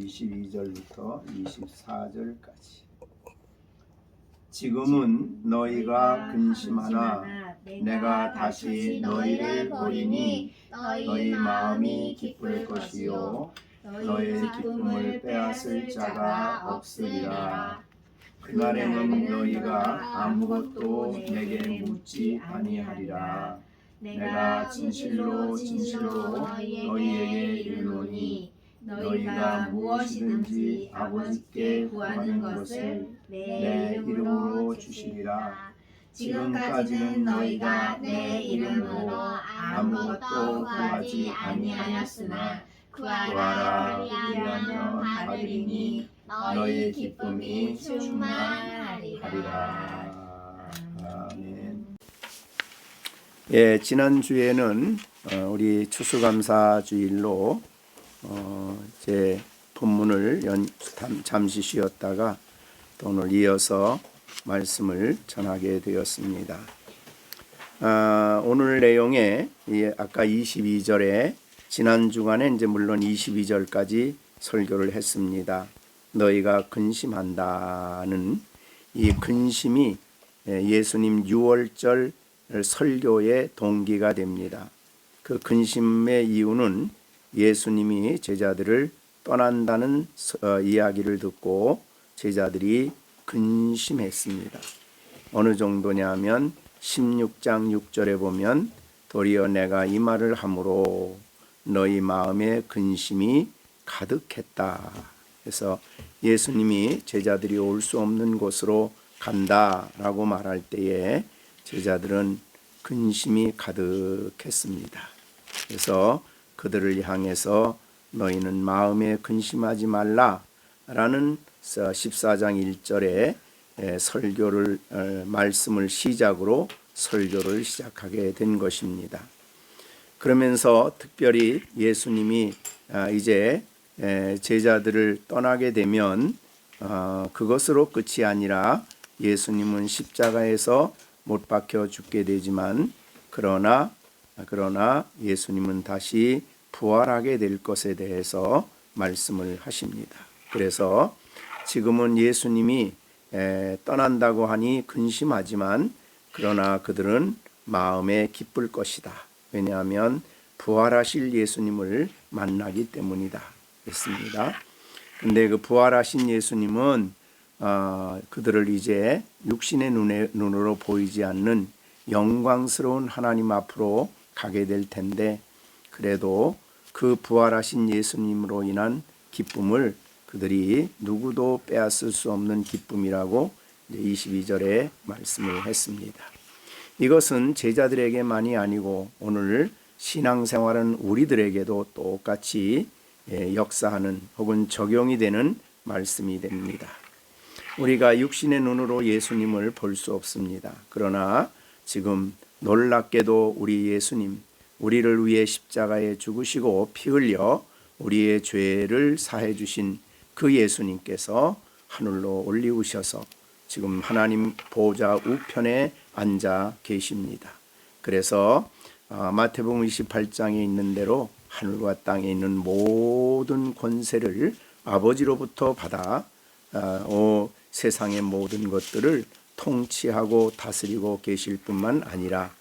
22절부터 24절까지. 지금은 너희가 근심하나 내가 다시 너희를 보리니 너희 마음이 기쁠 것이요 너희 기쁨을 빼앗을 자가 없으리라. 그날에는 너희가 아무것도 내게 묻지 아니하리라. 내가 진실로 진실로 너희에게 이르노니 너희가 무엇이든지 아버지께 구하는 것을 내 이름으로 주시리라. 지금까지는 너희가 내 이름으로 아무것도 구하지 아니하였으나 구하라 그리하면 받으리니 너희 기쁨이 충만하리라. 아멘. 예, 지난주에는 우리 추수감사주일로 제 본문을 잠시 쉬었다가 또 오늘 이어서 말씀을 전하게 되었습니다. 오늘 내용에 아까 22절에 지난 주간에 이제 물론 22절까지 설교를 했습니다. 너희가 근심한다는 이 근심이 예수님 6월절 설교의 동기가 됩니다. 그 근심의 이유는 예수님이 제자들을 떠난다는 이야기를 듣고 제자들이 근심했습니다. 어느 정도냐면 16장 6절에 보면 도리어 내가 이 말을 함으로 너희 마음에 근심이 가득했다. 그래서 예수님이 제자들이 올 수 없는 곳으로 간다라고 말할 때에 제자들은 근심이 가득했습니다. 그래서 그들을 향해서 너희는 마음에 근심하지 말라라는 14장 1절에 설교를 말씀을 시작으로 설교를 시작하게 된 것입니다. 그러면서 특별히 예수님이 이제 제자들을 떠나게 되면 그것으로 끝이 아니라 예수님은 십자가에서 못 박혀 죽게 되지만 그러나 예수님은 다시 부활하게 될 것에 대해서 말씀을 하십니다. 그래서 지금은 예수님이 떠난다고 하니 근심하지만 그러나 그들은 마음에 기쁠 것이다. 왜냐하면 부활하실 예수님을 만나기 때문이다 했습니다. 근데 그 부활하신 예수님은 그들을 이제 육신의 눈으로 보이지 않는 영광스러운 하나님 앞으로 가게 될 텐데 그래도 그 부활하신 예수님으로 인한 기쁨을 그들이 누구도 빼앗을 수 없는 기쁨이라고 22절에 말씀을 했습니다. 이것은 제자들에게만이 아니고 오늘 신앙생활은 우리들에게도 똑같이 역사하는 혹은 적용이 되는 말씀이 됩니다. 우리가 육신의 눈으로 예수님을 볼 수 없습니다. 그러나 지금 놀랍게도 우리 예수님, 우리를 위해 십자가에 죽으시고 피 흘려 우리의 죄를 사해 주신 그 예수님께서 하늘로 올리우셔서 지금 하나님 보좌 우편에 앉아 계십니다. 그래서 마태복음 28장에 있는 대로 하늘과 땅에 있는 모든 권세를 아버지로부터 받아 세상의 모든 것들을 통치하고 다스리고 계실 뿐만 아니라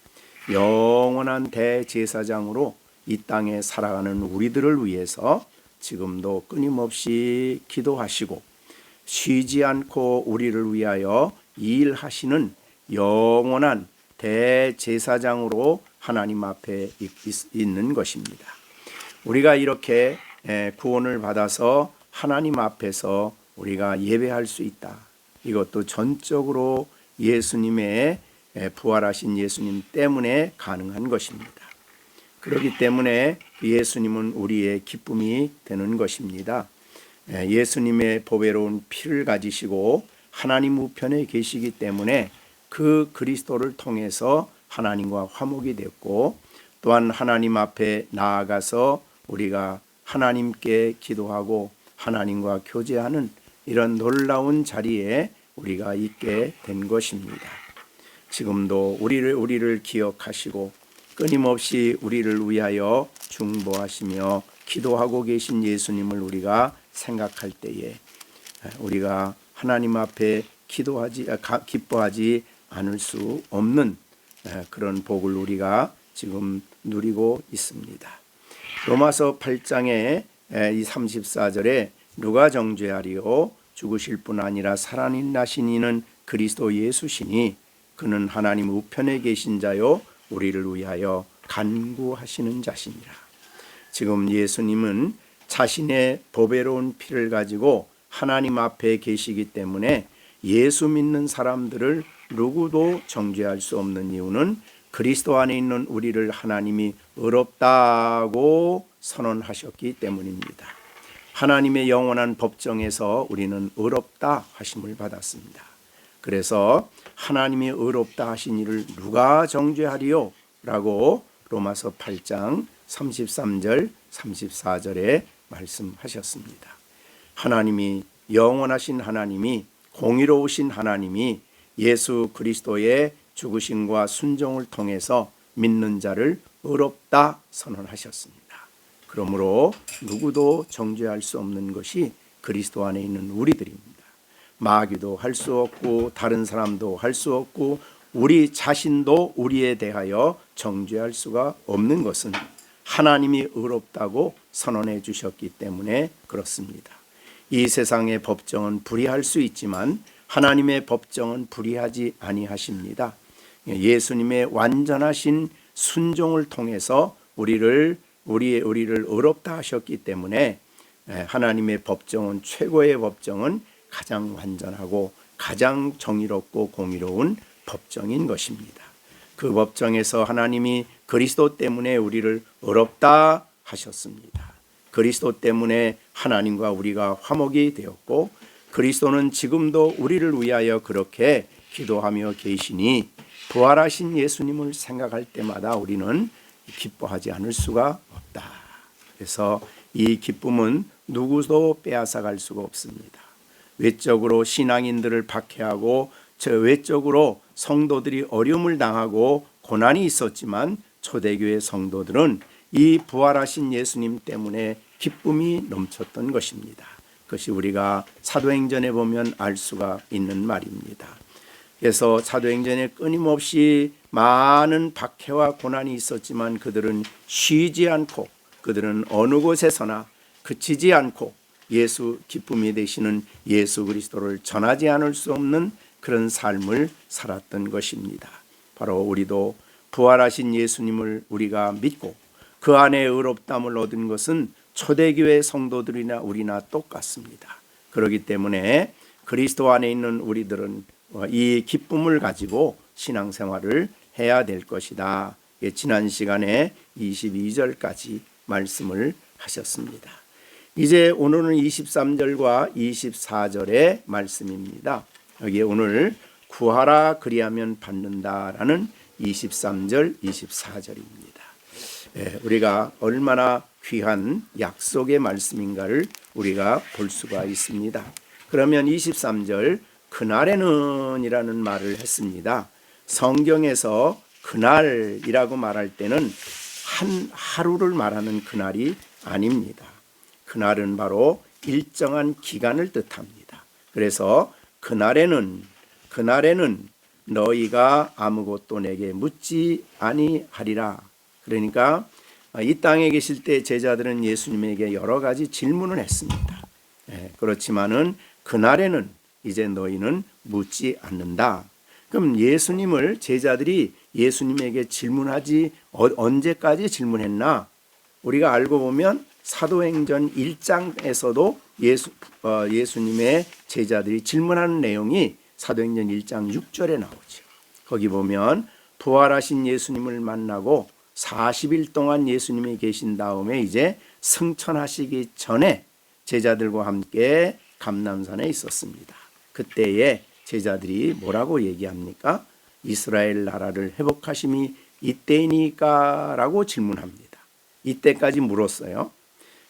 영원한 대제사장으로 이 땅에 살아가는 우리들을 위해서 지금도 끊임없이 기도하시고 쉬지 않고 우리를 위하여 일하시는 영원한 대제사장으로 하나님 앞에 있는 것입니다. 우리가 이렇게 구원을 받아서 하나님 앞에서 우리가 예배할 수 있다. 이것도 전적으로 예수님의 부활하신 예수님 때문에 가능한 것입니다. 그렇기 때문에 예수님은 우리의 기쁨이 되는 것입니다. 예수님의 보배로운 피를 가지시고 하나님 우편에 계시기 때문에 그 그리스도를 통해서 하나님과 화목이 됐고 또한 하나님 앞에 나아가서 우리가 하나님께 기도하고 하나님과 교제하는 이런 놀라운 자리에 우리가 있게 된 것입니다. 지금도 우리를 기억하시고 끊임없이 우리를 위하여 중보하시며 기도하고 계신 예수님을 우리가 생각할 때에 우리가 하나님 앞에 기뻐하지 않을 수 없는 그런 복을 우리가 지금 누리고 있습니다. 로마서 8장에 이 34절에 누가 정죄하리요? 죽으실 뿐 아니라 살아나신 이는 그리스도 예수시니 그는 하나님 우편에 계신 자요 우리를 위하여 간구하시는 자시니라. 지금 예수님은 자신의 보배로운 피를 가지고 하나님 앞에 계시기 때문에 예수 믿는 사람들을 누구도 정죄할 수 없는 이유는 그리스도 안에 있는 우리를 하나님이 의롭다고 선언하셨기 때문입니다. 하나님의 영원한 법정에서 우리는 의롭다 하심을 받았습니다. 그래서 하나님이 의롭다 하신 이를 누가 정죄하리요? 라고 로마서 8장 33절 34절에 말씀하셨습니다. 하나님이 영원하신 하나님이 공의로우신 하나님이 예수 그리스도의 죽으심과 순종을 통해서 믿는 자를 의롭다 선언하셨습니다. 그러므로 누구도 정죄할 수 없는 것이 그리스도 안에 있는 우리들입니다. 마귀도 할 수 없고 다른 사람도 할 수 없고 우리 자신도 우리에 대하여 정죄할 수가 없는 것은 하나님이 의롭다고 선언해 주셨기 때문에 그렇습니다. 이 세상의 법정은 불의할 수 있지만 하나님의 법정은 불의하지 아니하십니다. 예수님의 완전하신 순종을 통해서 우리를 의롭다 하셨기 때문에 하나님의 법정은 최고의 법정은 가장 완전하고 가장 정의롭고 공의로운 법정인 것입니다. 그 법정에서 하나님이 그리스도 때문에 우리를 의롭다 하셨습니다. 그리스도 때문에 하나님과 우리가 화목이 되었고 그리스도는 지금도 우리를 위하여 그렇게 기도하며 계시니 부활하신 예수님을 생각할 때마다 우리는 기뻐하지 않을 수가 없다. 그래서 이 기쁨은 누구도 빼앗아갈 수가 없습니다. 외적으로 신앙인들을 박해하고 외적으로 성도들이 어려움을 당하고 고난이 있었지만 초대교회 성도들은 이 부활하신 예수님 때문에 기쁨이 넘쳤던 것입니다. 그것이 우리가 사도행전에 보면 알 수가 있는 말입니다. 그래서 사도행전에 끊임없이 많은 박해와 고난이 있었지만 그들은 쉬지 않고 그들은 어느 곳에서나 그치지 않고 예수 기쁨이 되시는 예수 그리스도를 전하지 않을 수 없는 그런 삶을 살았던 것입니다. 바로 우리도 부활하신 예수님을 우리가 믿고 그 안에 의롭다함을 얻은 것은 초대교회 성도들이나 우리나 똑같습니다. 그렇기 때문에 그리스도 안에 있는 우리들은 이 기쁨을 가지고 신앙생활을 해야 될 것이다. 지난 시간에 22절까지 말씀을 하셨습니다. 이제 오늘은 23절과 24절의 말씀입니다. 여기에 오늘 구하라 그리하면 받는다라는 23절, 24절입니다. 우리가 얼마나 귀한 약속의 말씀인가를 우리가 볼 수가 있습니다. 그러면 23절 그날에는 이라는 말을 했습니다. 성경에서 그날이라고 말할 때는 한 하루를 말하는 그날이 아닙니다. 그날은 바로 일정한 기간을 뜻합니다. 그래서 그날에는 너희가 아무것도 내게 묻지 아니하리라. 그러니까 이 땅에 계실 때 제자들은 예수님에게 여러 가지 질문을 했습니다. 그렇지만은 그날에는 이제 너희는 묻지 않는다. 그럼 예수님을 제자들이 예수님에게 질문하지 언제까지 질문했나? 우리가 알고 보면 사도행전 1장에서도 예수님의 제자들이 질문하는 내용이 사도행전 1장 6절에 나오죠. 거기 보면 부활하신 예수님을 만나고 40일 동안 예수님이 계신 다음에 이제 승천하시기 전에 제자들과 함께 감람산에 있었습니다. 그때에 제자들이 뭐라고 얘기합니까? 이스라엘 나라를 회복하심이 이때이니까 라고 질문합니다. 이때까지 물었어요.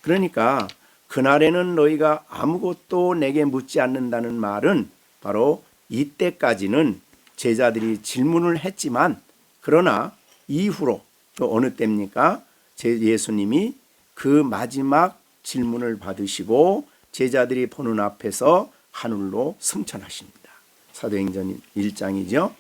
그러니까 그날에는 너희가 아무것도 내게 묻지 않는다는 말은 바로 이때까지는 제자들이 질문을 했지만 그러나 이후로 또 어느 때입니까? 예수님이 그 마지막 질문을 받으시고 제자들이 보는 앞에서 하늘로 승천하십니다. 사도행전 1장이죠.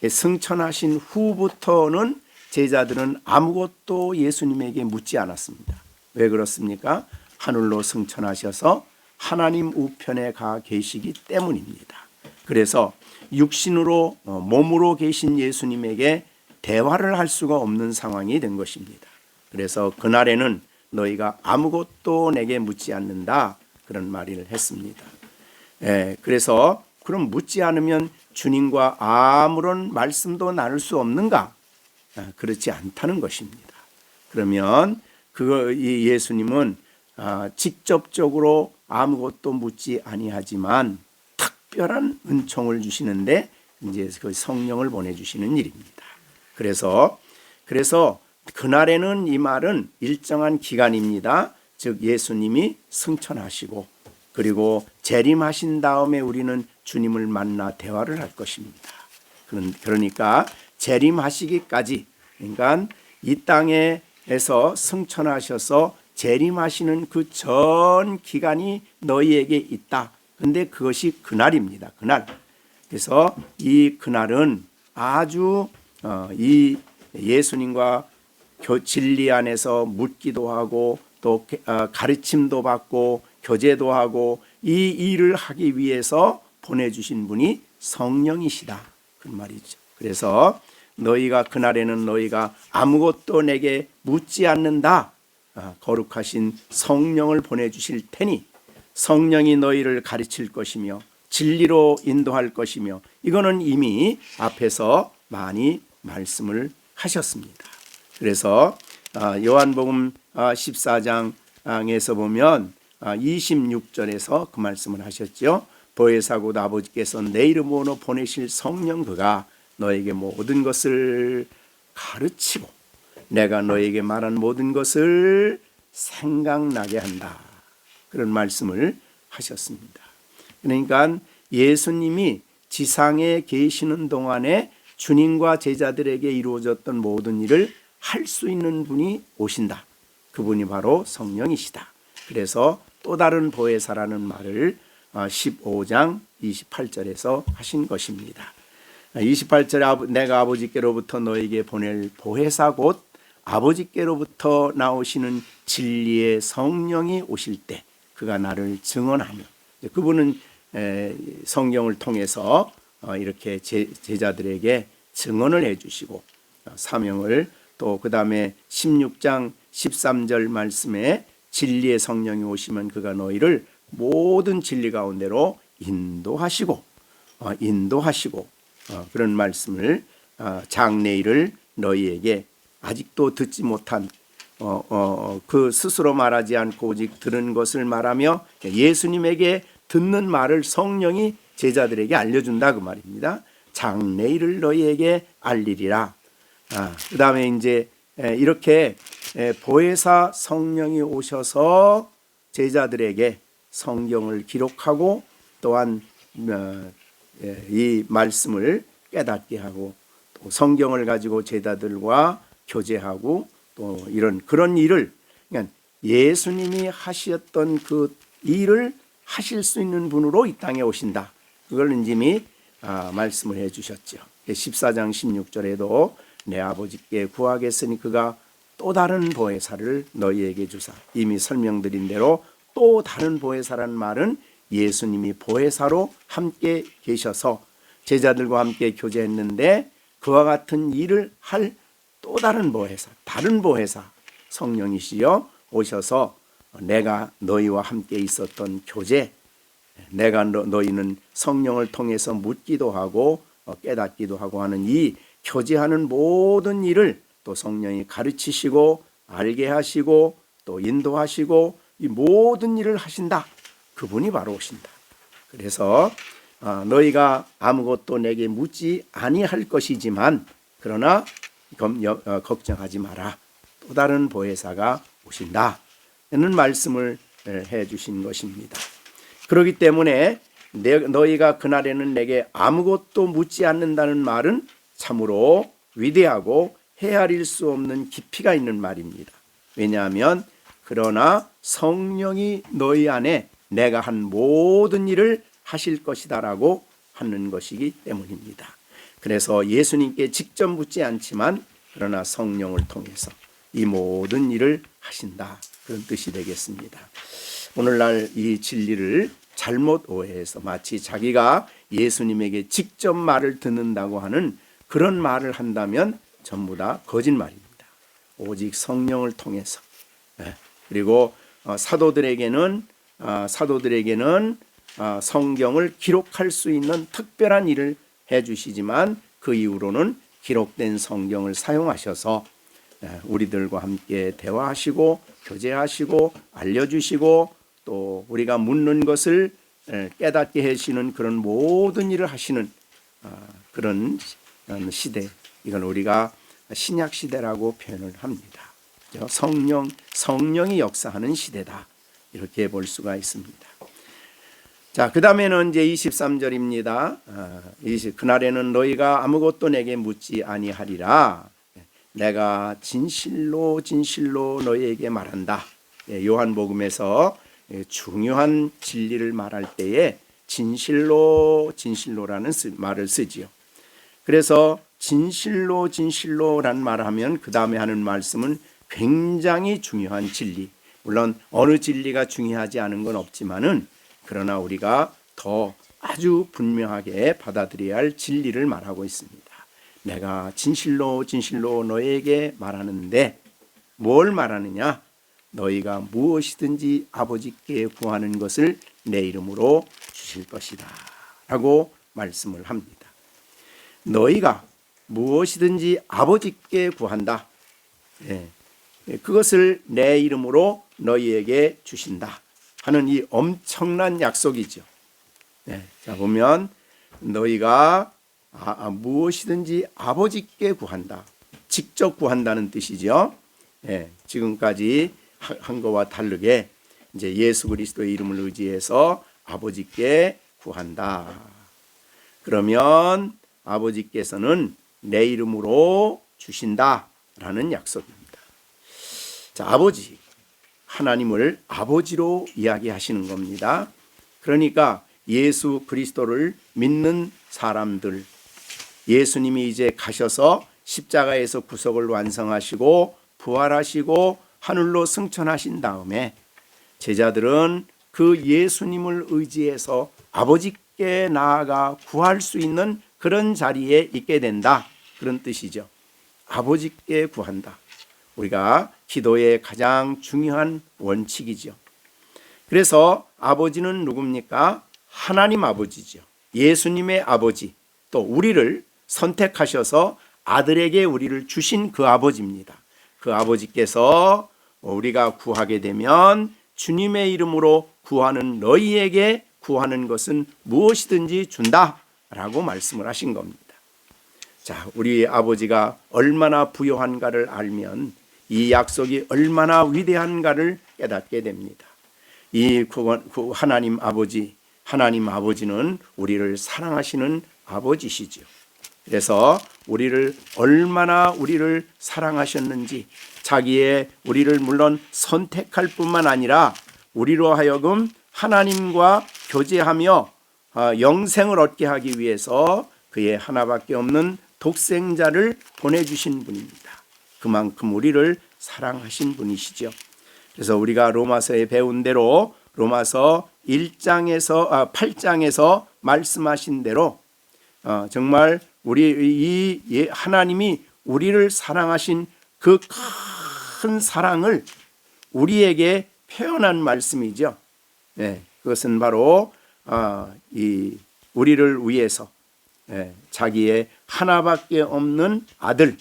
승천하신 후부터는 제자들은 아무것도 예수님에게 묻지 않았습니다. 왜 그렇습니까? 하늘로 승천하셔서 하나님 우편에 가 계시기 때문입니다. 그래서 육신으로 몸으로 계신 예수님에게 대화를 할 수가 없는 상황이 된 것입니다. 그래서 그날에는 너희가 아무것도 내게 묻지 않는다, 그런 말을 했습니다. 그래서 그럼 묻지 않으면 주님과 아무런 말씀도 나눌 수 없는가? 그렇지 않다는 것입니다. 그러면 이 예수님은 직접적으로 아무것도 묻지 아니하지만 특별한 은총을 주시는데 이제 그 성령을 보내주시는 일입니다. 그래서 그날에는 이 말은 일정한 기간입니다. 즉 예수님이 승천하시고 그리고 재림하신 다음에 우리는 주님을 만나 대화를 할 것입니다. 그러니까 재림하시기까지, 그러니까 이 땅에서 승천하셔서 재림하시는 그 전 기간이 너희에게 있다. 그런데 그것이 그날입니다. 그날. 그래서 이 그날은 아주 이 예수님과 진리 안에서 묻기도 하고 또 가르침도 받고 교제도 하고 이 일을 하기 위해서 보내주신 분이 성령이시다, 그 말이죠. 그래서 너희가 그날에는 너희가 아무것도 내게 묻지 않는다, 거룩하신 성령을 보내주실 테니 성령이 너희를 가르칠 것이며 진리로 인도할 것이며, 이거는 이미 앞에서 많이 말씀을 하셨습니다. 그래서 요한복음 14장에서 보면 26절에서 그 말씀을 하셨죠. 보혜사 곧 아버지께서 내 이름으로 보내실 성령 그가 너에게 모든 것을 가르치고 내가 너에게 말한 모든 것을 생각나게 한다, 그런 말씀을 하셨습니다. 그러니까 예수님이 지상에 계시는 동안에 주님과 제자들에게 이루어졌던 모든 일을 할 수 있는 분이 오신다. 그분이 바로 성령이시다. 그래서 또 다른 보혜사라는 말을 15장 28절에서 하신 것입니다. 28절에 내가 아버지께로부터 너에게 보낼 보혜사 곧 아버지께로부터 나오시는 진리의 성령이 오실 때 그가 나를 증언하며, 그분은 성경을 통해서 이렇게 제자들에게 증언을 해주시고 사명을, 또 그 다음에 16장 13절 말씀에 진리의 성령이 오시면 그가 너희를 모든 진리 가운데로 인도하시고 그런 말씀을, 장래일을 너희에게 아직도 듣지 못한 그 스스로 말하지 않고 오직 들은 것을 말하며 예수님에게 듣는 말을 성령이 제자들에게 알려준다, 그 말입니다. 장래일을 너희에게 알리리라. 그 다음에 이제 이렇게 보혜사 성령이 오셔서 제자들에게 성경을 기록하고 또한 이 말씀을 깨닫게 하고 또 성경을 가지고 제자들과 교제하고 또 그런 일을, 그러니까 예수님이 하셨던 그 일을 하실 수 있는 분으로 이 땅에 오신다. 그걸 이미 말씀을 해 주셨죠. 14장 16절에도 내 아버지께 구하겠으니 그가 또 다른 보혜사를 너희에게 주사, 이미 설명드린 대로 또 다른 보혜사란 말은 예수님이 보혜사로 함께 계셔서 제자들과 함께 교제했는데 그와 같은 일을 할 또 다른 보혜사, 다른 보혜사 성령이시여 오셔서 내가 너희와 함께 있었던 교제, 내가 너희는 성령을 통해서 묻기도 하고 깨닫기도 하고 하는 이 교제하는 모든 일을 또 성령이 가르치시고 알게 하시고 또 인도하시고 이 모든 일을 하신다. 그분이 바로 오신다. 그래서 너희가 아무것도 내게 묻지 아니할 것이지만 그러나 걱정하지 마라. 또 다른 보혜사가 오신다. 는 말씀을 해 주신 것입니다. 그렇기 때문에 너희가 그날에는 내게 아무것도 묻지 않는다는 말은 참으로 위대하고 헤아릴 수 없는 깊이가 있는 말입니다. 왜냐하면 그러나 성령이 너희 안에 내가 한 모든 일을 하실 것이다라고 하는 것이기 때문입니다. 그래서 예수님께 직접 묻지 않지만 그러나 성령을 통해서 이 모든 일을 하신다, 그런 뜻이 되겠습니다. 오늘날 이 진리를 잘못 오해해서 마치 자기가 예수님에게 직접 말을 듣는다고 하는 그런 말을 한다면 전부 다 거짓말입니다. 오직 성령을 통해서. 그리고 사도들에게는 성경을 기록할 수 있는 특별한 일을 해주시지만 그 이후로는 기록된 성경을 사용하셔서 우리들과 함께 대화하시고 교제하시고 알려주시고 또 우리가 묻는 것을 깨닫게 해주시는 그런 모든 일을 하시는 그런 시대, 이건 우리가 신약 시대라고 표현을 합니다. 성령이 역사하는 시대다, 이렇게 볼 수가 있습니다. 자, 그 다음에는 이제 23절입니다. 그날에는 너희가 아무것도 내게 묻지 아니하리라. 내가 진실로 진실로 너희에게 말한다. 요한복음에서 중요한 진리를 말할 때에 진실로 진실로라는 말을 쓰지요. 그래서 진실로 진실로라는 말을 하면 그 다음에 하는 말씀은 굉장히 중요한 진리. 물론 어느 진리가 중요하지 않은 건 없지만은 그러나 우리가 더 아주 분명하게 받아들여야 할 진리를 말하고 있습니다. 내가 진실로 진실로 너에게 말하는데 뭘 말하느냐? 너희가 무엇이든지 아버지께 구하는 것을 내 이름으로 주실 것이다 라고 말씀을 합니다. 너희가 무엇이든지 아버지께 구한다. 그것을 내 이름으로 너희에게 주신다 하는 이 엄청난 약속이죠. 자, 보면 너희가 무엇이든지 아버지께 구한다. 직접 구한다는 뜻이죠. 지금까지 한 것과 다르게 이제 예수 그리스도의 이름을 의지해서 아버지께 구한다. 그러면 아버지께서는 내 이름으로 주신다라는 약속입니다. 자, 아버지, 하나님을 아버지로 이야기하시는 겁니다. 그러니까 예수 그리스도를 믿는 사람들, 예수님이 이제 가셔서 십자가에서 구속을 완성하시고 부활하시고 하늘로 승천하신 다음에 제자들은 그 예수님을 의지해서 아버지께 나아가 구할 수 있는 그런 자리에 있게 된다, 그런 뜻이죠. 아버지께 구한다. 우리가 기도의 가장 중요한 원칙이죠. 그래서 아버지는 누굽니까? 하나님 아버지죠. 예수님의 아버지, 또 우리를 선택하셔서 아들에게 우리를 주신 그 아버지입니다. 그 아버지께서 우리가 구하게 되면 주님의 이름으로 구하는 너희에게 구하는 것은 무엇이든지 준다라고 말씀을 하신 겁니다. 자, 우리 아버지가 얼마나 부요한가를 알면 이 약속이 얼마나 위대한가를 깨닫게 됩니다. 이 하나님 아버지는 우리를 사랑하시는 아버지시죠. 그래서 얼마나 우리를 사랑하셨는지 우리를 물론 선택할 뿐만 아니라 우리로 하여금 하나님과 교제하며 영생을 얻게 하기 위해서 그의 하나밖에 없는 독생자를 보내주신 분입니다. 그만큼 우리를 사랑하신 분이시죠. 그래서 우리가 로마서에 배운 대로 로마서 8장에서 말씀하신 대로 정말 우리 하나님이 우리를 사랑하신 그 큰 사랑을 우리에게 표현한 말씀이죠. 그것은 바로 우리를 위해서 자기의 하나밖에 없는 아들,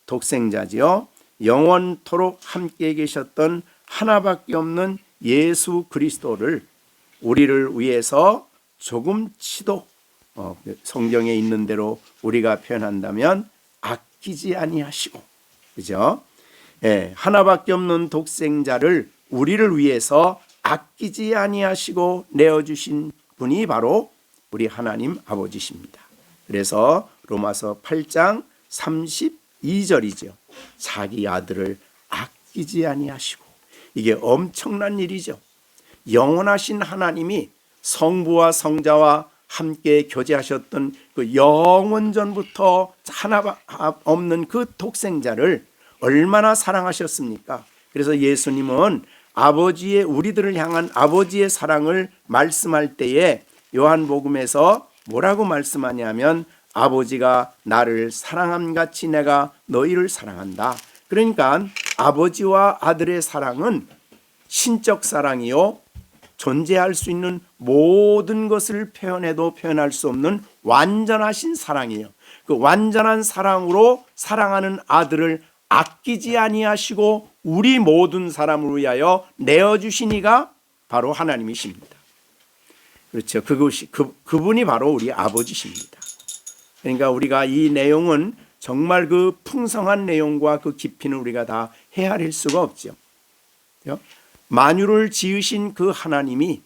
독생자지요. 영원토록 함께 계셨던 하나밖에 없는 예수 그리스도를 우리를 위해서 조금치도 성경에 있는 대로 우리가 표현한다면 아끼지 아니하시고, 그죠? 하나밖에 없는 독생자를 우리를 위해서 아끼지 아니하시고 내어주신 분이 바로 우리 하나님 아버지십니다. 그래서 로마서 8장 32절이죠. 자기 아들을 아끼지 아니하시고, 이게 엄청난 일이죠. 영원하신 하나님이 성부와 성자와 함께 교제하셨던 그 영원전부터 하나 없는 그 독생자를 얼마나 사랑하셨습니까? 그래서 예수님은 아버지의, 우리들을 향한 아버지의 사랑을 말씀할 때에 요한복음에서 뭐라고 말씀하냐면 아버지가 나를 사랑함같이 내가 너희를 사랑한다. 그러니까 아버지와 아들의 사랑은 신적 사랑이요, 존재할 수 있는 모든 것을 표현해도 표현할 수 없는 완전하신 사랑이에요. 그 완전한 사랑으로 사랑하는 아들을 아끼지 아니하시고 우리 모든 사람을 위하여 내어주신 이가 바로 하나님이십니다. 그렇죠. 그분이 바로 우리 아버지십니다. 그러니까 우리가 이 내용은 정말 그 풍성한 내용과 그 깊이는 우리가 다 헤아릴 수가 없죠. 만유를 지으신 그 하나님이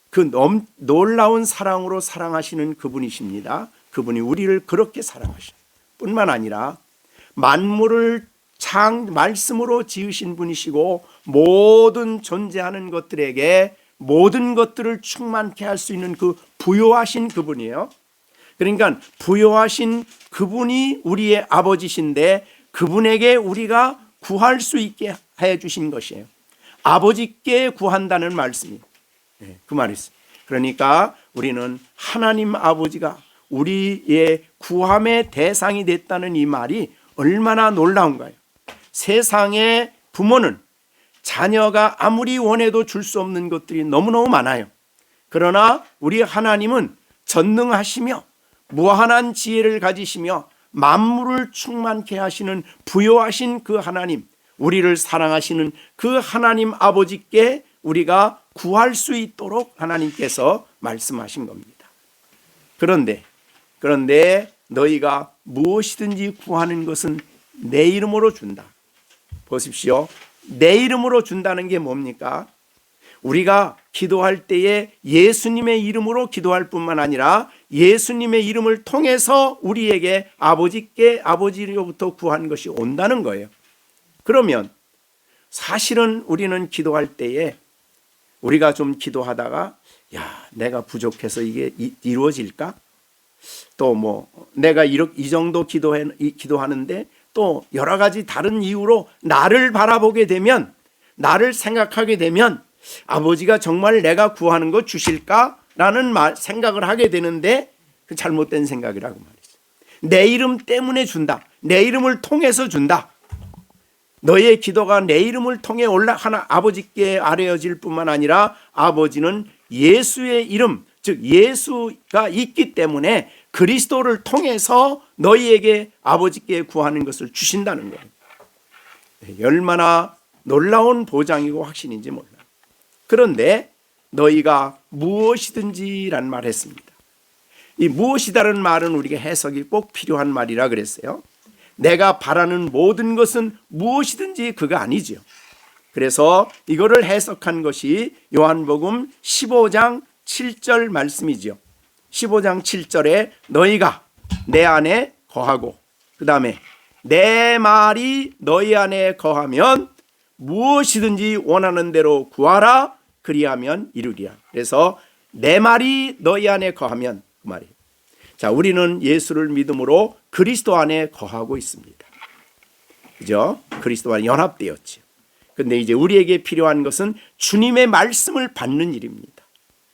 그 놀라운 사랑으로 사랑하시는 그분이십니다. 그분이 우리를 그렇게 사랑하시는 뿐만 아니라 만물을 말씀으로 지으신 분이시고 모든 존재하는 것들에게 모든 것들을 충만케 할 수 있는 그 부요하신 그분이에요. 그러니까 부요하신 그분이 우리의 아버지신데 그분에게 우리가 구할 수 있게 해 주신 것이에요. 아버지께 구한다는 말씀이에요. 그 말이 있어요. 그러니까 우리는 하나님 아버지가 우리의 구함의 대상이 됐다는 이 말이 얼마나 놀라운가요? 세상의 부모는 자녀가 아무리 원해도 줄 수 없는 것들이 너무너무 많아요. 그러나 우리 하나님은 전능하시며 무한한 지혜를 가지시며 만물을 충만케 하시는 부요하신 그 하나님, 우리를 사랑하시는 그 하나님 아버지께 우리가 구할 수 있도록 하나님께서 말씀하신 겁니다. 그런데 너희가 무엇이든지 구하는 것은 내 이름으로 준다. 보십시오. 내 이름으로 준다는 게 뭡니까? 우리가 기도할 때에 예수님의 이름으로 기도할 뿐만 아니라 예수님의 이름을 통해서 우리에게 아버지로부터 구한 것이 온다는 거예요. 그러면 사실은 우리는 기도할 때에 우리가 좀 기도하다가 내가 부족해서 이게 이루어질까? 또 내가 이 정도 기도하는데 또 여러 가지 다른 이유로 나를 바라보게 되면, 나를 생각하게 되면 아버지가 정말 내가 구하는 거 주실까라는 생각을 하게 되는데 그 잘못된 생각이라고 말이죠. 내 이름 때문에 준다. 내 이름을 통해서 준다. 너의 기도가 내 이름을 통해 아버지께 아뢰어질 뿐만 아니라 아버지는 예수의 이름, 즉 예수가 있기 때문에 그리스도를 통해서 너희에게 아버지께 구하는 것을 주신다는 거예요. 얼마나 놀라운 보장이고 확신인지 몰라요. 그런데 너희가 무엇이든지란 말 했습니다. 이 무엇이다라는 말은 우리가 해석이 꼭 필요한 말이라 그랬어요. 내가 바라는 모든 것은 무엇이든지 그거 아니죠. 그래서 이거를 해석한 것이 요한복음 15장 7절 말씀이죠. 15장 7절에 너희가 내 안에 거하고, 그 다음에 내 말이 너희 안에 거하면 무엇이든지 원하는 대로 구하라, 그리하면 이루리라. 그래서 내 말이 너희 안에 거하면 그 말이에요. 자, 우리는 예수를 믿음으로 그리스도 안에 거하고 있습니다. 그죠? 그리스도 안에 연합되었죠. 근데 이제 우리에게 필요한 것은 주님의 말씀을 받는 일입니다.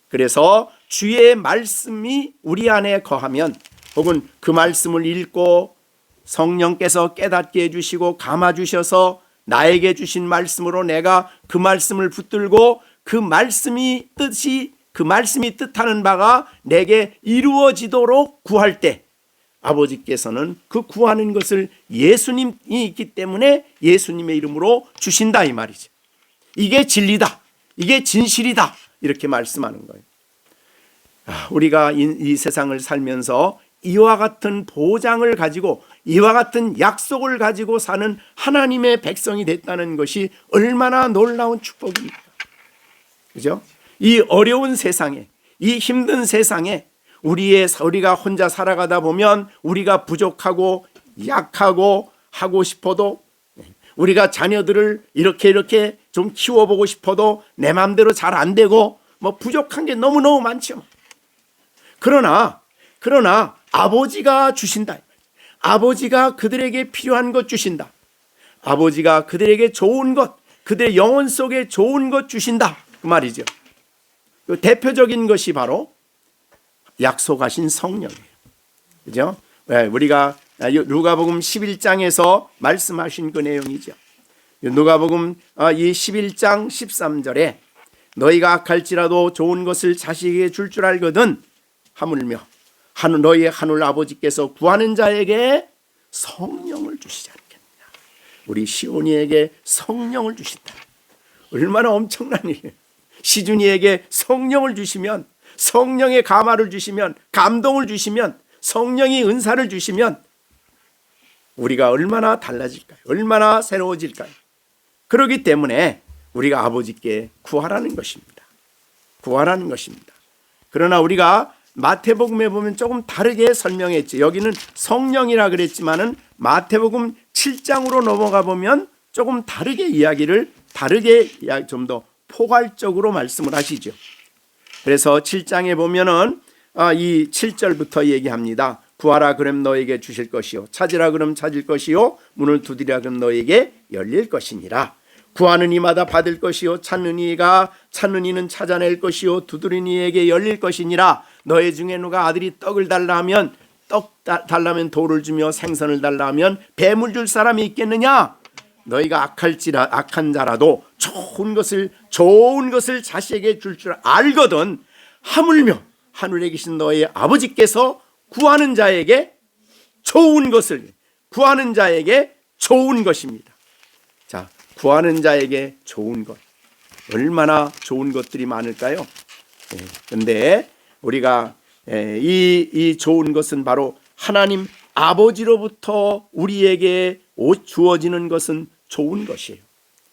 그래서 주의 말씀이 우리 안에 거하면, 혹은 그 말씀을 읽고 성령께서 깨닫게 해주시고 감아주셔서 나에게 주신 말씀으로 내가 그 말씀을 붙들고 그 말씀이 뜻하는 바가 내게 이루어지도록 구할 때 아버지께서는 그 구하는 것을 예수님이 있기 때문에 예수님의 이름으로 주신다 이 말이죠. 이게 진리다, 이게 진실이다, 이렇게 말씀하는 거예요. 우리가 이 세상을 살면서 이와 같은 보장을 가지고 이와 같은 약속을 가지고 사는 하나님의 백성이 됐다는 것이 얼마나 놀라운 축복입니까? 그죠? 이 어려운 세상에, 이 힘든 세상에 우리가 혼자 살아가다 보면 우리가 부족하고 약하고 하고 싶어도 우리가 자녀들을 이렇게 좀 키워보고 싶어도 내 마음대로 잘 안 되고 뭐 부족한 게 너무너무 많죠. 그러나 아버지가 주신다. 아버지가 그들에게 필요한 것 주신다. 아버지가 그들에게 좋은 것, 그들의 영혼 속에 좋은 것 주신다. 그 말이죠. 그 대표적인 것이 바로 약속하신 성령이에요. 그죠? 우리가 누가복음 11장에서 말씀하신 그 내용이죠. 누가복음 이 11장 13절에 너희가 악할지라도 좋은 것을 자식에게 줄 줄 알거든 하물며 너희의 하늘 아버지께서 구하는 자에게 성령을 주시지 않겠느냐. 우리 시온이에게 성령을 주신다. 얼마나 엄청난 일이에요. 시준이에게 성령을 주시면, 성령의 감화를 주시면, 감동을 주시면, 성령이 은사를 주시면 우리가 얼마나 달라질까요? 얼마나 새로워질까요? 그렇기 때문에 우리가 아버지께 구하라는 것입니다. 구하라는 것입니다. 그러나 우리가 마태복음에 보면 조금 다르게 설명했죠. 여기는 성령이라 그랬지만은 마태복음 7장으로 넘어가 보면 조금 다르게 이야기를 좀 더 포괄적으로 말씀을 하시죠. 그래서 7장에 보면은 이 7절부터 얘기합니다. 구하라 그럼 너에게 주실 것이요 찾으라 그럼 찾을 것이요 문을 두드리라 그럼 너에게 열릴 것이니라. 구하는 이마다 받을 것이요 찾는 이는 찾아낼 것이요 두드리는 이에게 열릴 것이니라. 너희 중에 누가 아들이 떡을 달라 하면 달라면 돌을 주며 생선을 달라 하면 뱀을 줄 사람이 있겠느냐. 너희가 악한 자라도 좋은 것을 자식에게 줄 줄 알거든 하물며 하늘에 계신 너희 아버지께서 구하는 자에게 좋은 것입니다. 자, 구하는 자에게 좋은 것, 얼마나 좋은 것들이 많을까요? 그런데 우리가 이 좋은 것은 바로 하나님 아버지로부터 우리에게 주어지는 것은 좋은 것이에요.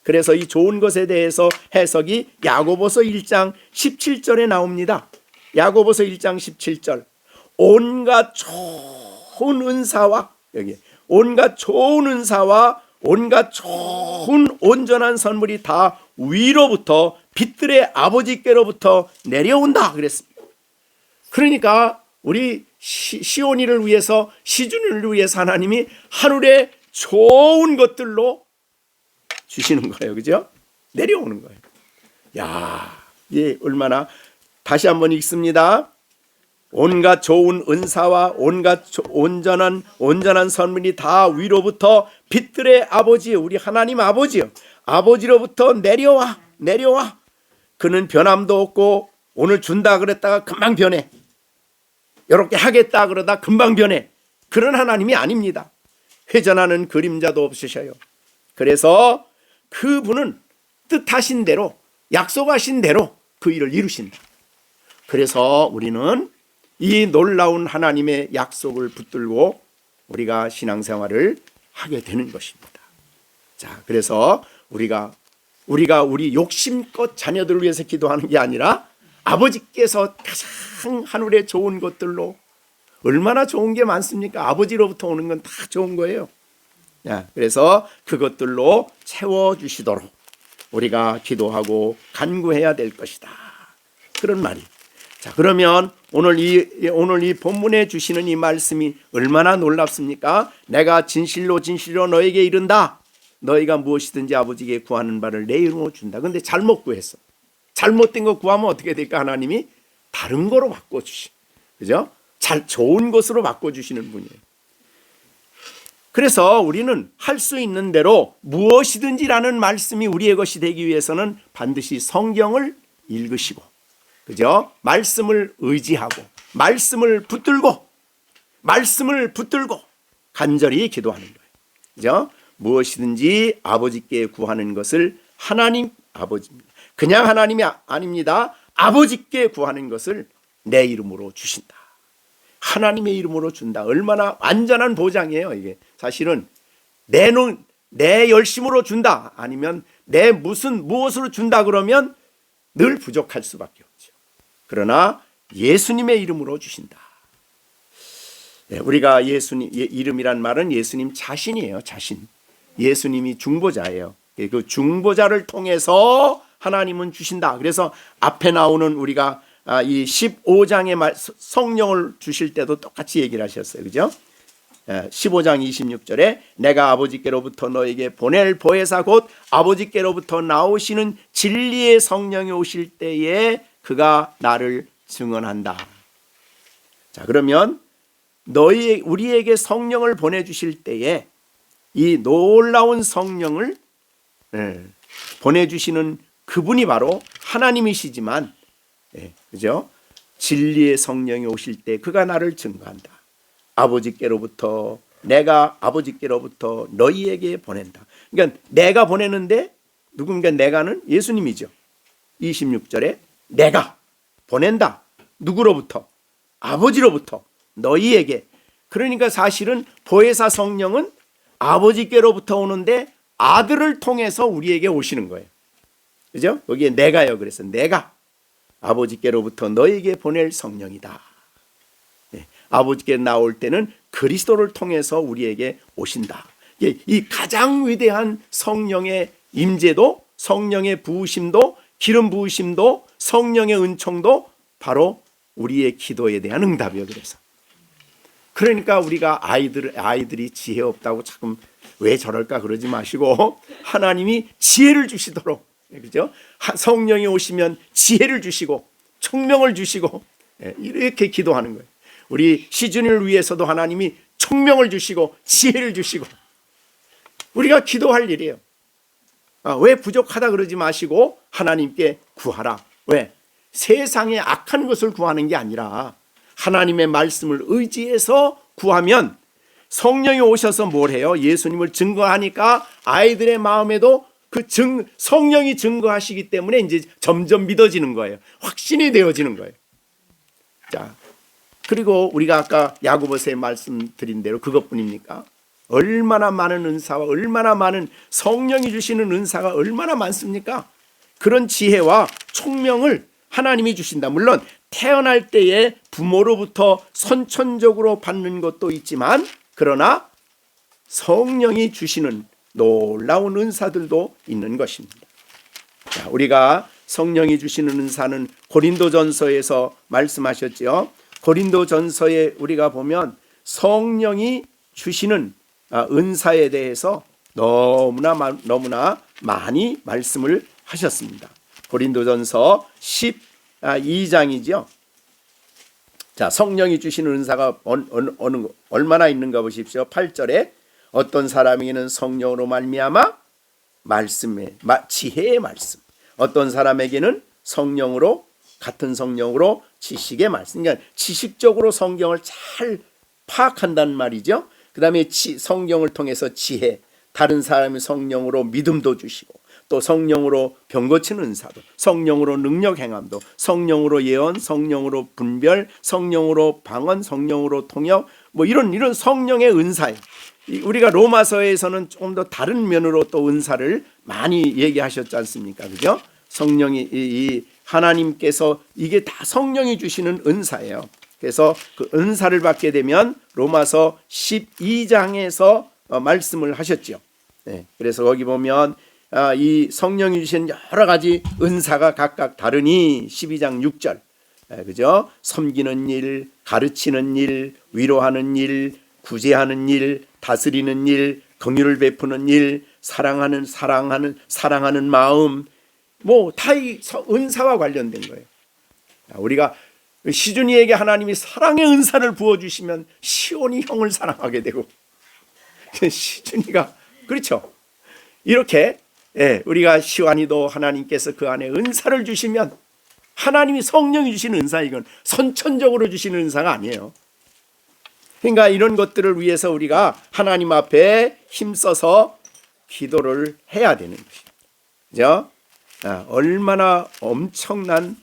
그래서 이 좋은 것에 대해서 해석이 야고보서 1장 17절에 나옵니다. 야고보서 1장 17절. 온갖 좋은 은사와 온갖 좋은 온전한 선물이 다 위로부터 빛들의 아버지께로부터 내려온다 그랬습니다. 그러니까 우리 시온이를 위해서, 시준이를 위해서 하나님이 하늘의 좋은 것들로 주시는 거예요. 그죠? 내려오는 거예요. 야, 이게 얼마나. 다시 한번 읽습니다. 온갖 좋은 은사와 온갖 온전한 선물이 다 위로부터 빛들의 아버지, 우리 하나님 아버지요, 아버지로부터 내려와. 그는 변함도 없고 오늘 준다 그랬다가 금방 변해, 이렇게 하겠다 그러다 금방 변해. 그런 하나님이 아닙니다. 회전하는 그림자도 없으셔요. 그래서 그분은 뜻하신 대로, 약속하신 대로 그 일을 이루신다. 그래서 우리는 이 놀라운 하나님의 약속을 붙들고 우리가 신앙생활을 하게 되는 것입니다. 자, 그래서 우리가 우리 욕심껏 자녀들을 위해서 기도하는 게 아니라 아버지께서 가장 하늘의 좋은 것들로, 얼마나 좋은 게 많습니까? 아버지로부터 오는 건 다 좋은 거예요. 그래서 그것들로 채워주시도록 우리가 기도하고 간구해야 될 것이다. 그런 말이. 자, 그러면 오늘 이 본문에 주시는 이 말씀이 얼마나 놀랍습니까? 내가 진실로 너에게 이른다. 너희가 무엇이든지 아버지께 구하는 바를 내 이름으로 준다. 근데 잘못 구했어. 잘못된 거 구하면 어떻게 될까? 하나님이 다른 거로 바꿔주시. 그죠? 좋은 것으로 바꿔주시는 분이에요. 그래서 우리는 할 수 있는 대로 무엇이든지라는 말씀이 우리의 것이 되기 위해서는 반드시 성경을 읽으시고, 그죠? 말씀을 의지하고, 말씀을 붙들고 간절히 기도하는 거예요. 그죠? 무엇이든지 아버지께 구하는 것을 하나님 아버지입니다. 그냥 하나님이 아닙니다. 아버지께 구하는 것을 내 이름으로 주신다. 하나님의 이름으로 준다. 얼마나 완전한 보장이에요. 이게 사실은 내 열심으로 준다, 아니면 내 무엇으로 준다 그러면 늘 부족할 수밖에 없죠. 그러나 예수님의 이름으로 주신다. 우리가 예수님 이름이란 말은 예수님 자신이에요. 자신. 예수님이 중보자예요. 그 중보자를 통해서 하나님은 주신다. 그래서 앞에 나오는 우리가 이 15장의 성령을 주실 때도 똑같이 얘기를 하셨어요. 그죠? 15장 26절에 내가 아버지께로부터 너에게 보낼 보혜사 곧 아버지께로부터 나오시는 진리의 성령이 오실 때에 그가 나를 증언한다. 자, 그러면 우리에게 성령을 보내주실 때에 이 놀라운 성령을 보내주시는 그분이 바로 하나님이시지만, 그죠? 진리의 성령이 오실 때 그가 나를 증거한다. 아버지께로부터 내가 아버지께로부터 너희에게 보낸다. 그러니까 내가 보내는데 누군가 내가는 예수님이죠. 26절에 내가 보낸다. 누구로부터? 아버지로부터 너희에게. 그러니까 사실은 보혜사 성령은 아버지께로부터 오는데 아들을 통해서 우리에게 오시는 거예요. 그죠? 거기에 내가요. 그래서 내가 아버지께로부터 너희에게 보낼 성령이다. 아버지께 나올 때는 그리스도를 통해서 우리에게 오신다. 이 가장 위대한 성령의 임재도, 성령의 부으심도, 기름 부으심도, 성령의 은총도 바로 우리의 기도에 대한 응답이에요. 그러니까 우리가 아이들이 지혜 없다고 자꾸 왜 저럴까 그러지 마시고 하나님이 지혜를 주시도록, 그죠? 성령이 오시면 지혜를 주시고 총명을 주시고 이렇게 기도하는 거예요. 우리 시준이를 위해서도 하나님이 총명을 주시고 지혜를 주시고 우리가 기도할 일이에요. 왜 부족하다 그러지 마시고 하나님께 구하라. 왜? 세상에 악한 것을 구하는 게 아니라 하나님의 말씀을 의지해서 구하면 성령이 오셔서 뭘 해요? 예수님을 증거하니까 아이들의 마음에도 성령이 증거하시기 때문에 이제 점점 믿어지는 거예요. 확신이 되어지는 거예요. 자, 그리고 우리가 아까 야고보서에 말씀드린 대로 그것뿐입니까? 얼마나 많은 은사와 얼마나 많은 성령이 주시는 은사가 얼마나 많습니까? 그런 지혜와 총명을 하나님이 주신다. 물론 태어날 때에 부모로부터 선천적으로 받는 것도 있지만 그러나 성령이 주시는 놀라운 은사들도 있는 것입니다. 자, 우리가 성령이 주시는 은사는 고린도전서에서 말씀하셨죠. 고린도전서에 우리가 보면 성령이 주시는 은사에 대해서 너무나 많이 말씀을 하셨습니다. 고린도전서 12장이죠. 자, 성령이 주시는 은사가 얼마나 있는가 보십시오. 8절에 어떤 사람에게는 성령으로 말미암아 지혜의 말씀, 어떤 사람에게는 성령으로 같은 성령으로 지식의 말씀. 그러니까 지식적으로 성경을 잘 파악한다는 말이죠. 그 다음에 성경을 통해서 지혜, 다른 사람이 성령으로 믿음도 주시고 또 성령으로 병 고치는 은사도, 성령으로 능력 행함도, 성령으로 예언, 성령으로 분별, 성령으로 방언, 성령으로 통역, 뭐 이런 성령의 은사예요. 우리가 로마서에서는 조금 더 다른 면으로 또 은사를 많이 얘기하셨지 않습니까? 그죠? 성령이 이 하나님께서 이게 다 성령이 주시는 은사예요. 그래서 그 은사를 받게 되면 로마서 12장에서 말씀을 하셨죠. 그래서 거기 보면 이 성령이 주신 여러 가지 은사가 각각 다르니 12장 6절, 그죠? 섬기는 일, 가르치는 일, 위로하는 일, 구제하는 일, 다스리는 일, 긍휼을 베푸는 일, 사랑하는 마음, 뭐 다 이 은사와 관련된 거예요. 우리가 시준이에게 하나님이 사랑의 은사를 부어주시면 시온이 형을 사랑하게 되고 시준이가 그렇죠. 이렇게 우리가 시완이도 하나님께서 그 안에 은사를 주시면 하나님이 성령이 주시는 은사, 이건 선천적으로 주시는 은사가 아니에요. 그러니까 이런 것들을 위해서 우리가 하나님 앞에 힘써서 기도를 해야 되는 것입니다. 그죠? 얼마나 엄청난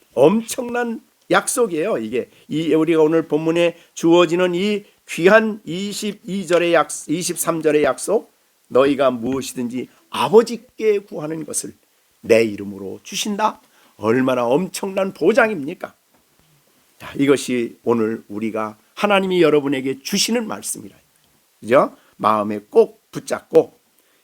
약속이에요. 이게 우리가 오늘 본문에 주어지는 이 귀한 23절의 약속, 너희가 무엇이든지 아버지께 구하는 것을 내 이름으로 주신다. 얼마나 엄청난 보장입니까? 자, 이것이 오늘 우리가 하나님이 여러분에게 주시는 말씀이라. 그죠? 마음에 꼭 붙잡고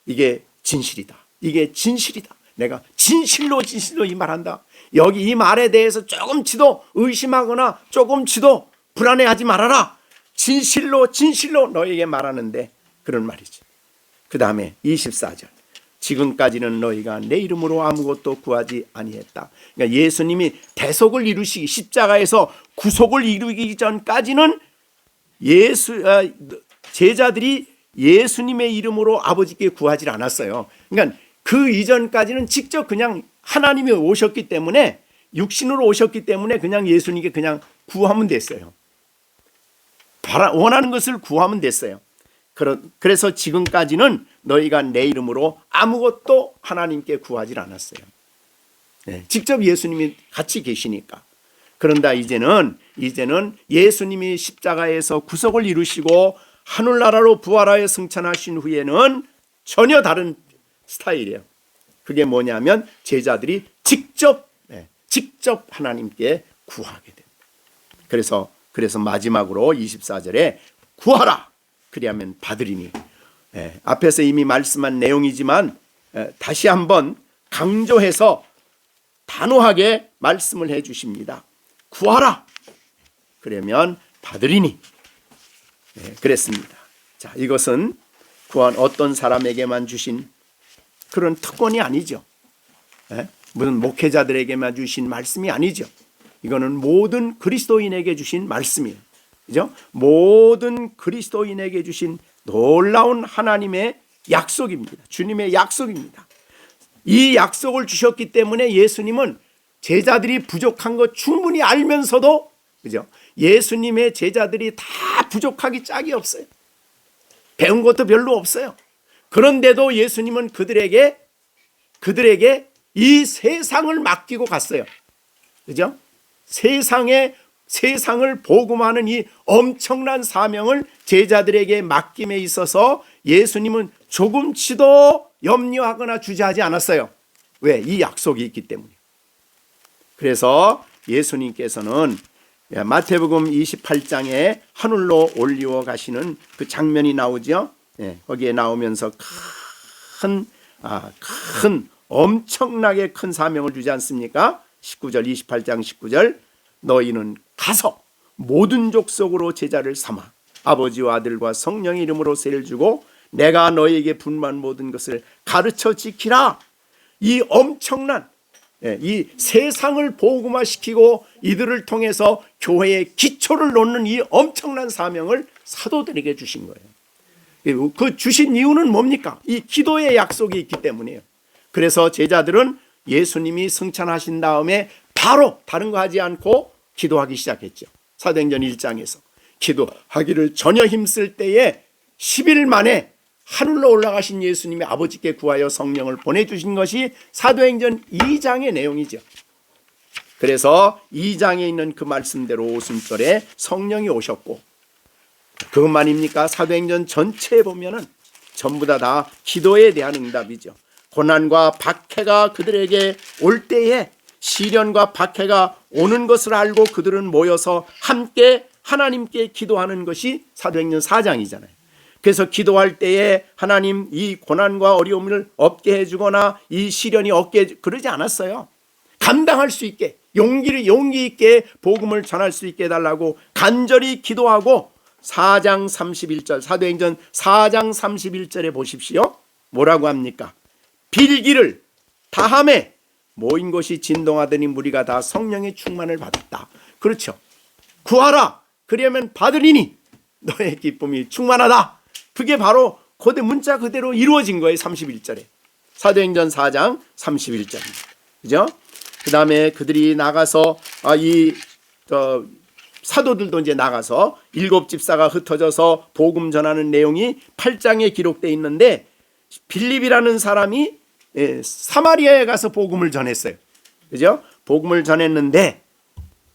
이게 진실이다. 이게 진실이다. 내가 진실로 이 말한다. 여기 이 말에 대해서 조금치도 의심하거나 조금치도 불안해하지 말아라. 진실로 너에게 말하는데 그런 말이지. 그 다음에 24절. 지금까지는 너희가 내 이름으로 아무것도 구하지 아니했다. 그러니까 예수님이 대속을 이루시기, 십자가에서 구속을 이루기 전까지는 제자들이 예수님의 이름으로 아버지께 구하지 않았어요. 그러니까 그 이전까지는 직접 그냥 하나님이 오셨기 때문에, 육신으로 오셨기 때문에 그냥 예수님께 그냥 구하면 됐어요. 원하는 것을 구하면 됐어요. 그래서 지금까지는 너희가 내 이름으로 아무것도 하나님께 구하지 않았어요. 네, 직접 예수님이 같이 계시니까. 그런다 이제는 예수님이 십자가에서 구속을 이루시고 하늘나라로 부활하여 승천하신 후에는 전혀 다른 스타일이에요. 그게 뭐냐면 제자들이 직접 하나님께 구하게 됩니다. 그래서 마지막으로 24절에 구하라 그리하면 받으리니, 앞에서 이미 말씀한 내용이지만 다시 한번 강조해서 단호하게 말씀을 해 주십니다. 구하라 그러면 받으리니. 그랬습니다. 자, 이것은 구한 어떤 사람에게만 주신 그런 특권이 아니죠. 무슨 목회자들에게만 주신 말씀이 아니죠. 이거는 모든 그리스도인에게 주신 말씀이에요. 그죠? 모든 그리스도인에게 주신 놀라운 하나님의 약속입니다. 주님의 약속입니다. 이 약속을 주셨기 때문에 예수님은 제자들이 부족한 것 충분히 알면서도, 그죠? 예수님의 제자들이 다 부족하기 짝이 없어요. 배운 것도 별로 없어요. 그런데도 예수님은 그들에게 이 세상을 맡기고 갔어요. 그죠? 세상을 복음하는 이 엄청난 사명을 제자들에게 맡김에 있어서 예수님은 조금치도 염려하거나 주저하지 않았어요. 왜? 이 약속이 있기 때문에. 그래서 예수님께서는 마태복음 28장에 하늘로 올리워 가시는 그 장면이 나오죠. 거기에 나오면서 큰 엄청나게 큰 사명을 주지 않습니까? 19절, 28장 19절, 너희는 가서 모든 족속으로 제자를 삼아 아버지와 아들과 성령의 이름으로 세를 주고 내가 너희에게 분만 모든 것을 가르쳐 지키라. 이 엄청난, 이 세상을 복음화시키고 이들을 통해서 교회의 기초를 놓는 이 엄청난 사명을 사도들에게 주신 거예요. 그 주신 이유는 뭡니까? 이 기도의 약속이 있기 때문이에요. 그래서 제자들은 예수님이 승천하신 다음에 바로 다른 거 하지 않고 기도하기 시작했죠. 사도행전 1장에서 기도하기를 전혀 힘쓸 때에 10일 만에 하늘로 올라가신 예수님이 아버지께 구하여 성령을 보내주신 것이 사도행전 2장의 내용이죠. 그래서 2장에 있는 그 말씀대로 오순절에 성령이 오셨고, 그것만입니까? 사도행전 전체에 보면은 전부 다 기도에 대한 응답이죠. 고난과 박해가 그들에게 올 때에 시련과 박해가 오는 것을 알고 그들은 모여서 함께 하나님께 기도하는 것이 사도행전 4장이잖아요. 그래서 기도할 때에 하나님 이 고난과 어려움을 없게 해주거나 이 시련이 없게 그러지 않았어요. 감당할 수 있게 용기 있게 복음을 전할 수 있게 해달라고 간절히 기도하고 4장 31절 사도행전 4장 31절에 보십시오. 뭐라고 합니까? 빌기를 다함에 모인 곳이 진동하더니 무리가 다 성령의 충만을 받았다. 그렇죠. 구하라 그러면 받으리니 너의 기쁨이 충만하다. 그게 바로 고대 문자 그대로 이루어진 거예요. 31절에 사도행전 4장 31절입니다. 그죠? 그 다음에 그들이 나가서 사도들도 이제 나가서 7집사가 흩어져서 복음 전하는 내용이 8장에 기록되어 있는데 빌립이라는 사람이 사마리아에 가서 복음을 전했어요. 그죠? 복음을 전했는데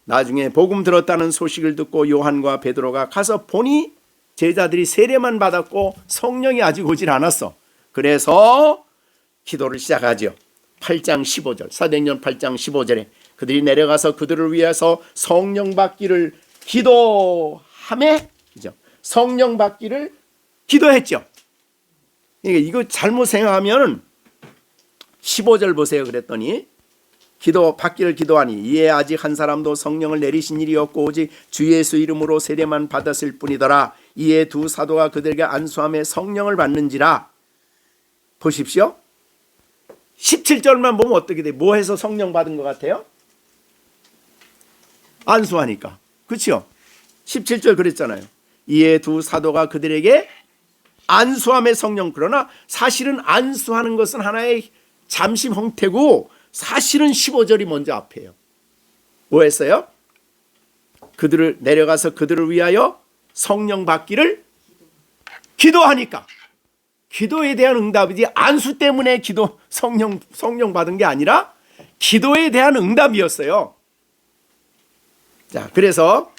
나중에 복음 들었다는 소식을 듣고 요한과 베드로가 가서 보니 제자들이 세례만 받았고 성령이 아직 오질 않았어. 그래서 기도를 시작하죠. 8장 15절 사도행전 8장 15절에 그들이 내려가서 그들을 위해서 성령 받기를 기도하며, 그죠? 성령 받기를 기도했죠. 이거 잘못 생각하면 15절 보세요. 그랬더니 기도 받기를 기도하니 이에 아직 한 사람도 성령을 내리신 일이 없고 오직 주 예수 이름으로 세례만 받았을 뿐이더라. 이에 두 사도가 그들에게 안수함에 성령을 받는지라. 보십시오. 17절만 보면 어떻게 돼요? 뭐 해서 성령 받은 것 같아요? 안수하니까. 그렇죠? 17절 그랬잖아요. 이에 두 사도가 그들에게 안수함에 성령. 그러나 사실은 안수하는 것은 하나의 잠시 형태고 사실은 15절이 먼저 앞에요. 뭐 했어요? 그들을 내려가서 그들을 위하여 성령 받기를 기도하니까. 기도에 대한 응답이지 안수 때문에 성령 받은 게 아니라 기도에 대한 응답이었어요. 자, 그래서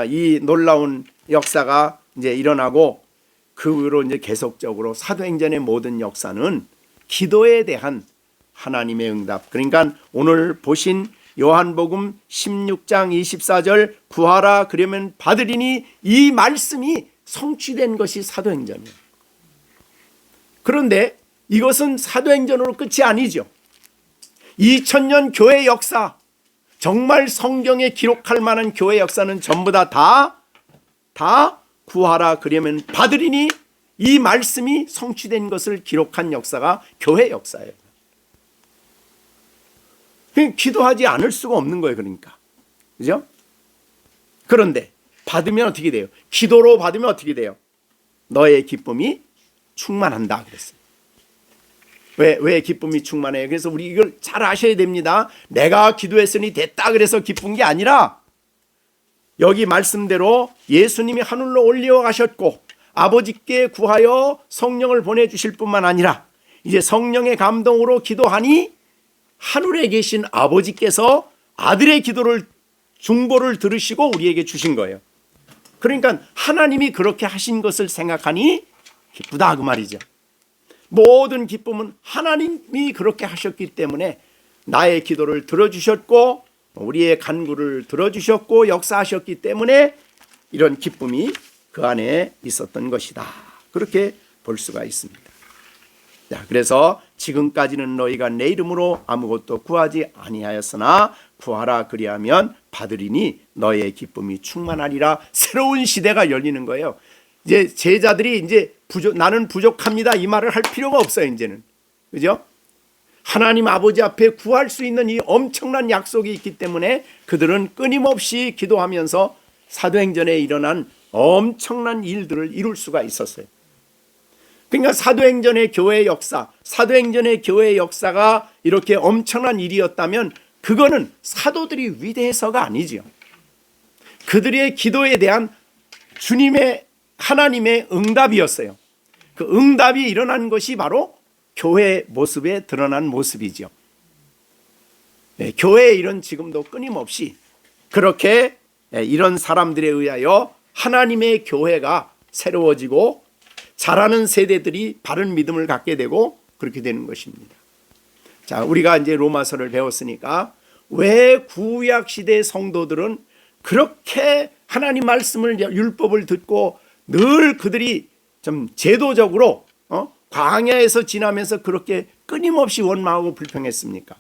이 놀라운 역사가 이제 일어나고 그 후로 이제 계속적으로 사도행전의 모든 역사는 기도에 대한 하나님의 응답. 그러니까 오늘 보신 요한복음 16장 24절 구하라 그러면 받으리니 이 말씀이 성취된 것이 사도행전이에요. 그런데 이것은 사도행전으로 끝이 아니죠. 2000년 교회 역사, 정말 성경에 기록할 만한 교회 역사는 전부 다 구하라 그러면 받으리니 이 말씀이 성취된 것을 기록한 역사가 교회 역사예요. 기도하지 않을 수가 없는 거예요. 그러니까. 그죠? 그런데 받으면 어떻게 돼요? 기도로 받으면 어떻게 돼요? 너의 기쁨이 충만한다 그랬어요. 왜 기쁨이 충만해요? 그래서 우리 이걸 잘 아셔야 됩니다. 내가 기도했으니 됐다 그래서 기쁜 게 아니라 여기 말씀대로 예수님이 하늘로 올려 가셨고 아버지께 구하여 성령을 보내주실 뿐만 아니라 이제 성령의 감동으로 기도하니 하늘에 계신 아버지께서 아들의 기도를 중보를 들으시고 우리에게 주신 거예요. 그러니까 하나님이 그렇게 하신 것을 생각하니 기쁘다 그 말이죠. 모든 기쁨은 하나님이 그렇게 하셨기 때문에 나의 기도를 들어주셨고 우리의 간구를 들어주셨고 역사하셨기 때문에 이런 기쁨이 그 안에 있었던 것이다. 그렇게 볼 수가 있습니다. 자, 그래서 지금까지는 너희가 내 이름으로 아무것도 구하지 아니하였으나 구하라 그리하면 받으리니 너의 기쁨이 충만하리라. 새로운 시대가 열리는 거예요. 이제 제자들이 이제 나는 부족합니다 이 말을 할 필요가 없어요. 이제는. 그죠? 하나님 아버지 앞에 구할 수 있는 이 엄청난 약속이 있기 때문에 그들은 끊임없이 기도하면서 사도행전에 일어난 엄청난 일들을 이룰 수가 있었어요. 그러니까 사도행전의 교회 역사, 사도행전의 교회 역사가 이렇게 엄청난 일이었다면 그거는 사도들이 위대해서가 아니지요. 그들의 기도에 대한 주님의 하나님의 응답이었어요. 그 응답이 일어난 것이 바로 교회 모습에 드러난 모습이죠. 네, 교회의 일은 지금도 끊임없이 그렇게 이런 사람들에 의하여 하나님의 교회가 새로워지고 자라는 세대들이 바른 믿음을 갖게 되고 그렇게 되는 것입니다. 자, 우리가 이제 로마서를 배웠으니까 왜 구약 시대 성도들은 그렇게 하나님 말씀을 율법을 듣고 늘 그들이 좀 제도적으로 광야에서 지나면서 그렇게 끊임없이 원망하고 불평했습니까?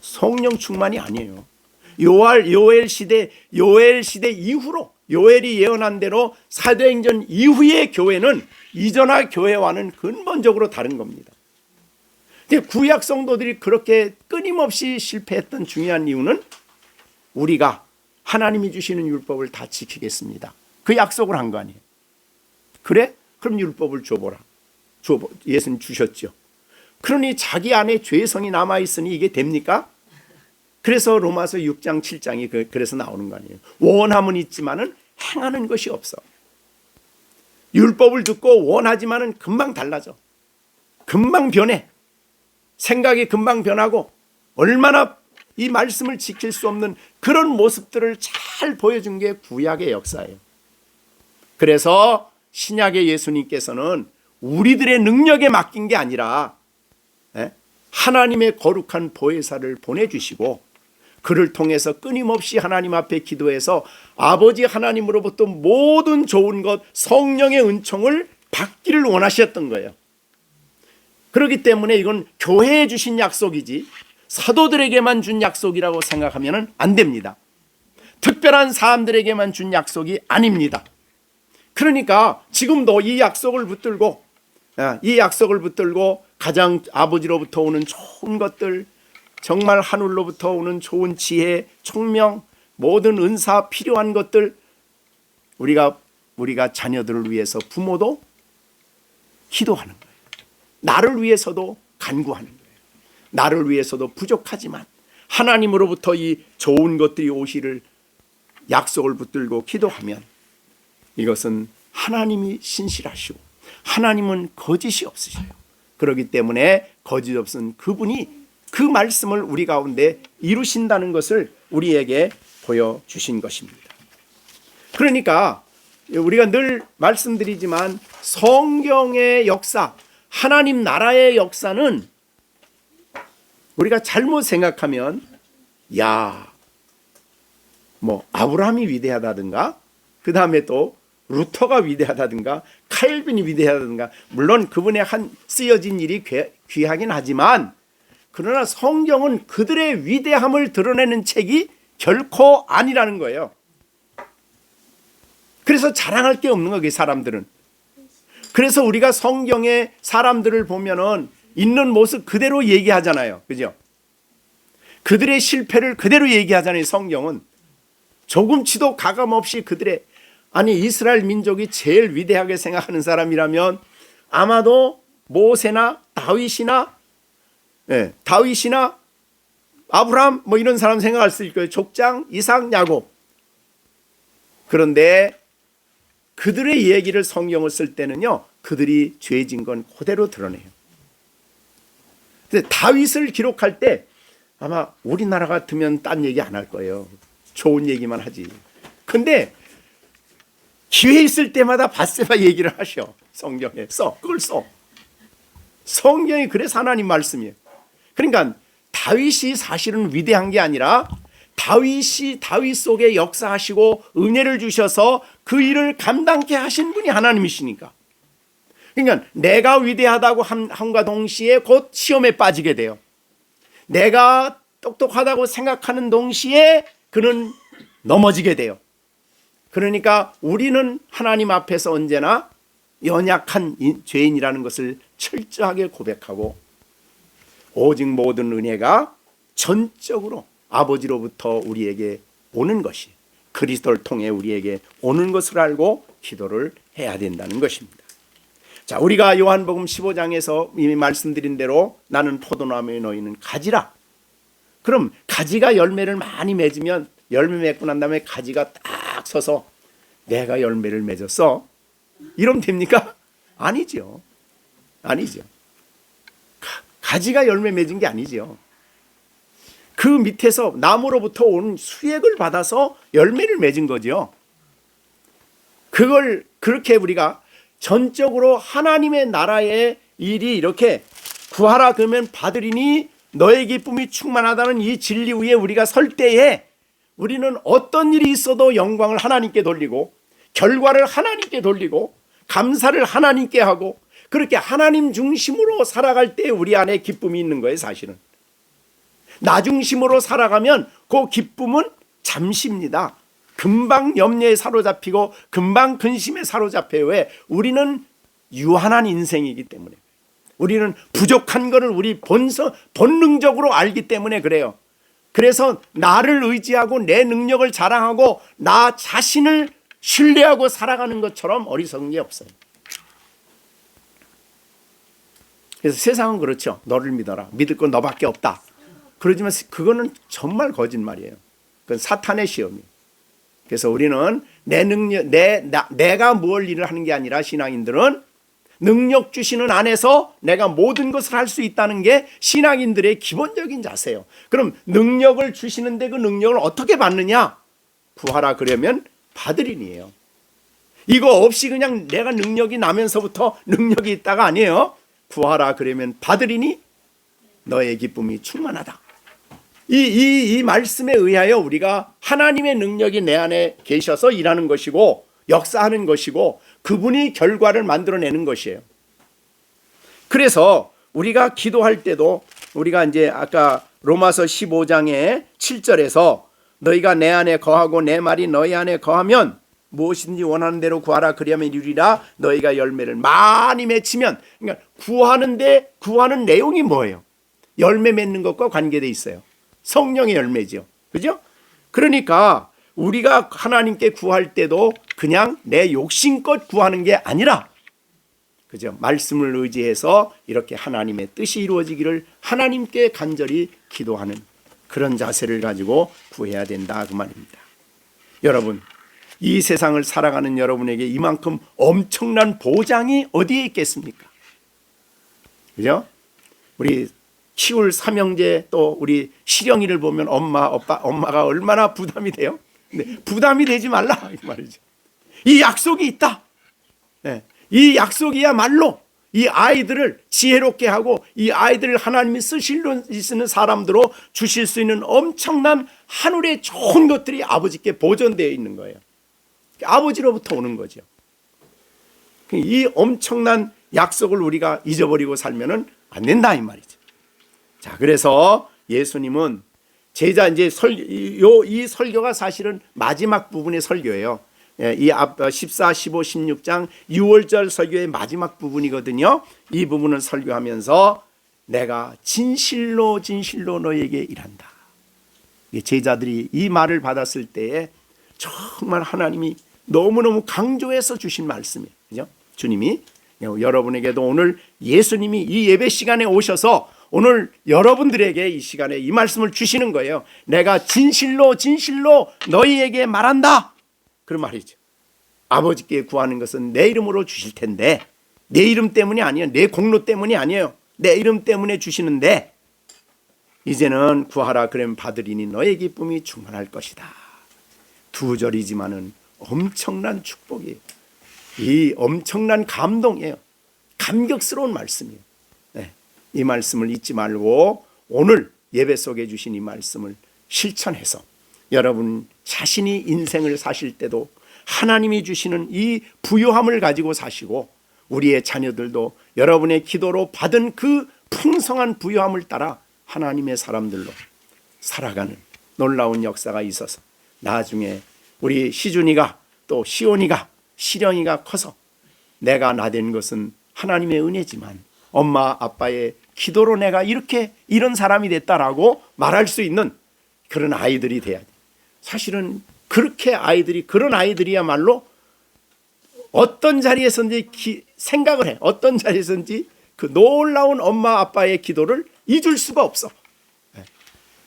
성령 충만이 아니에요. 요엘 시대 이후로 요엘이 예언한 대로 사도행전 이후의 교회는 이전의 교회와는 근본적으로 다른 겁니다. 구약 성도들이 그렇게 끊임없이 실패했던 중요한 이유는 우리가 하나님이 주시는 율법을 다 지키겠습니다. 그 약속을 한 거 아니에요. 그래? 그럼 율법을 줘보라. 예수님 주셨죠. 그러니 자기 안에 죄성이 남아있으니 이게 됩니까? 그래서 로마서 6장 7장이 그래서 나오는 거 아니에요. 원함은 있지만은 행하는 것이 없어. 율법을 듣고 원하지만은 금방 달라져. 금방 변해. 생각이 금방 변하고 얼마나 이 말씀을 지킬 수 없는 그런 모습들을 잘 보여준 게 구약의 역사예요. 그래서 신약의 예수님께서는 우리들의 능력에 맡긴 게 아니라 하나님의 거룩한 보혜사를 보내주시고 그를 통해서 끊임없이 하나님 앞에 기도해서 아버지 하나님으로부터 모든 좋은 것 성령의 은총을 받기를 원하셨던 거예요. 그렇기 때문에 이건 교회에 주신 약속이지 사도들에게만 준 약속이라고 생각하면 안 됩니다. 특별한 사람들에게만 준 약속이 아닙니다. 그러니까 지금도 이 약속을 붙들고 가장 아버지로부터 오는 좋은 것들, 정말 하늘로부터 오는 좋은 지혜, 총명, 모든 은사, 필요한 것들, 우리가 자녀들을 위해서 부모도 기도하는 거예요. 나를 위해서도 간구하는 거예요. 나를 위해서도 부족하지만 하나님으로부터 이 좋은 것들이 오시를 약속을 붙들고 기도하면 이것은 하나님이 신실하시고 하나님은 거짓이 없으셔요. 그렇기 때문에 거짓 없은 그분이 그 말씀을 우리 가운데 이루신다는 것을 우리에게 보여주신 것입니다. 그러니까 우리가 늘 말씀드리지만 성경의 역사, 하나님 나라의 역사는 우리가 잘못 생각하면 아브라함이 위대하다든가 그 다음에 또 루터가 위대하다든가 칼빈이 위대하다든가, 물론 그분의 한 쓰여진 일이 귀하긴 하지만 그러나 성경은 그들의 위대함을 드러내는 책이 결코 아니라는 거예요. 그래서 자랑할 게 없는 거예요, 사람들은. 그래서 우리가 성경의 사람들을 보면은 있는 모습 그대로 얘기하잖아요. 그죠? 그들의 실패를 그대로 얘기하잖아요, 성경은. 조금치도 가감없이 이스라엘 민족이 제일 위대하게 생각하는 사람이라면 아마도 모세나 다윗이나 아브라함 이런 사람 생각할 수 있을 거예요. 족장, 이삭, 야곱. 그런데 그들의 얘기를 성경을 쓸 때는요, 그들이 죄진 건 그대로 드러내요. 근데 다윗을 기록할 때 아마 우리나라 같으면 딴 얘기 안 할 거예요. 좋은 얘기만 하지. 근데 기회 있을 때마다 밧세바 얘기를 하셔. 성경에 그걸 써. 성경이 그래서 하나님 말씀이에요. 그러니까 다윗이 사실은 위대한 게 아니라 다윗이 다윗 속에 역사하시고 은혜를 주셔서 그 일을 감당케 하신 분이 하나님이시니까. 그러니까 내가 위대하다고 함과 동시에 곧 시험에 빠지게 돼요. 내가 똑똑하다고 생각하는 동시에 그는 넘어지게 돼요. 그러니까 우리는 하나님 앞에서 언제나 연약한 죄인이라는 것을 철저하게 고백하고 오직 모든 은혜가 전적으로 아버지로부터 우리에게 오는 것이 그리스도를 통해 우리에게 오는 것을 알고 기도를 해야 된다는 것입니다. 자, 우리가 요한복음 15장에서 이미 말씀드린 대로 나는 포도나무에 너희는 가지라. 그럼 가지가 열매를 많이 맺으면 열매 맺고 난 다음에 가지가 딱 서서 내가 열매를 맺었어, 이러면 됩니까? 아니죠. 가지가 열매 맺은 게 아니죠. 그 밑에서 나무로부터 온 수액을 받아서 열매를 맺은 거죠. 그걸 그렇게 우리가 전적으로 하나님의 나라의 일이 이렇게 구하라 그러면 받으리니 너의 기쁨이 충만하다는 이 진리 위에 우리가 설 때에 우리는 어떤 일이 있어도 영광을 하나님께 돌리고 결과를 하나님께 돌리고 감사를 하나님께 하고 그렇게 하나님 중심으로 살아갈 때 우리 안에 기쁨이 있는 거예요. 사실은 나 중심으로 살아가면 그 기쁨은 잠시입니다. 금방 염려에 사로잡히고 금방 근심에 사로잡혀요. 왜? 우리는 유한한 인생이기 때문에, 우리는 부족한 것을 우리 본능적으로 알기 때문에 그래요. 그래서 나를 의지하고 내 능력을 자랑하고 나 자신을 신뢰하고 살아가는 것처럼 어리석은 게 없어요. 그래서 세상은 그렇죠. 너를 믿어라. 믿을 건 너밖에 없다. 그러지만 그거는 정말 거짓말이에요. 그건 사탄의 시험이에요. 그래서 우리는 내 능력, 내가 뭘 일을 하는 게 아니라 신앙인들은 능력 주시는 안에서 내가 모든 것을 할 수 있다는 게 신앙인들의 기본적인 자세예요. 그럼 능력을 주시는데 그 능력을 어떻게 받느냐? 구하라 그러면 받으리니에요. 이거 없이 그냥 내가 능력이 나면서부터 능력이 있다가 아니에요. 구하라 그러면 받으리니 너의 기쁨이 충만하다. 이 말씀에 의하여 우리가 하나님의 능력이 내 안에 계셔서 일하는 것이고 역사하는 것이고 그분이 결과를 만들어내는 것이에요. 그래서 우리가 기도할 때도 우리가 이제 아까 로마서 15장의 7절에서 너희가 내 안에 거하고 내 말이 너희 안에 거하면 무엇이든지 원하는 대로 구하라 그리하면 이루리라. 너희가 열매를 많이 맺히면, 그러니까 구하는데 구하는 내용이 뭐예요? 열매 맺는 것과 관계돼 있어요. 성령의 열매죠. 그죠? 그러니까 우리가 하나님께 구할 때도 그냥 내 욕심껏 구하는 게 아니라, 그죠? 말씀을 의지해서 이렇게 하나님의 뜻이 이루어지기를 하나님께 간절히 기도하는 그런 자세를 가지고 구해야 된다 그 말입니다. 여러분, 이 세상을 살아가는 여러분에게 이만큼 엄청난 보장이 어디에 있겠습니까? 그죠? 우리 키울 삼형제 또 우리 시령이를 보면 엄마가 얼마나 부담이 돼요? 근데 부담이 되지 말라 이 말이죠. 이 약속이 있다. 네. 이 약속이야말로 이 아이들을 지혜롭게 하고 이 아이들을 하나님이 쓰시는 사람들로 주실 수 있는 엄청난 하늘의 좋은 것들이 아버지께 보존되어 있는 거예요. 아버지로부터 오는 거죠. 이 엄청난 약속을 우리가 잊어버리고 살면은 안 된다 이 말이죠. 자, 그래서 예수님은 제자 이제 이 설교가 사실은 마지막 부분의 설교예요. 이 앞 14, 15, 16장 6월절 설교의 마지막 부분이거든요. 이 부분을 설교하면서 내가 진실로 진실로 너에게 일한다. 제자들이 이 말을 받았을 때에 정말 하나님이 너무너무 강조해서 주신 말씀이에요. 그죠? 주님이 여러분에게도 오늘 예수님이 이 예배 시간에 오셔서 오늘 여러분들에게 이 시간에 이 말씀을 주시는 거예요. 내가 진실로 진실로 너희에게 말한다. 그런 말이죠. 아버지께 구하는 것은 내 이름으로 주실 텐데 내 이름 때문이 아니에요. 내 공로 때문이 아니에요. 내 이름 때문에 주시는데 이제는 구하라 그러면 받으리니 너의 기쁨이 충만할 것이다. 두 절이지만은 엄청난 축복이에요. 이 엄청난 감동이에요. 감격스러운 말씀이에요. 네, 이 말씀을 잊지 말고 오늘 예배 속에 주신 이 말씀을 실천해서 여러분 자신이 인생을 사실 때도 하나님이 주시는 이 부요함을 가지고 사시고 우리의 자녀들도 여러분의 기도로 받은 그 풍성한 부요함을 따라 하나님의 사람들로 살아가는 놀라운 역사가 있어서 나중에 우리 시준이가 또 시온이가 시령이가 커서 내가 나된 것은 하나님의 은혜지만 엄마 아빠의 기도로 내가 이런 사람이 됐다라고 말할 수 있는 그런 아이들이 돼야 돼. 사실은 그런 아이들이야말로 어떤 자리에서든지 생각을 해. 어떤 자리에서든지 그 놀라운 엄마 아빠의 기도를 잊을 수가 없어.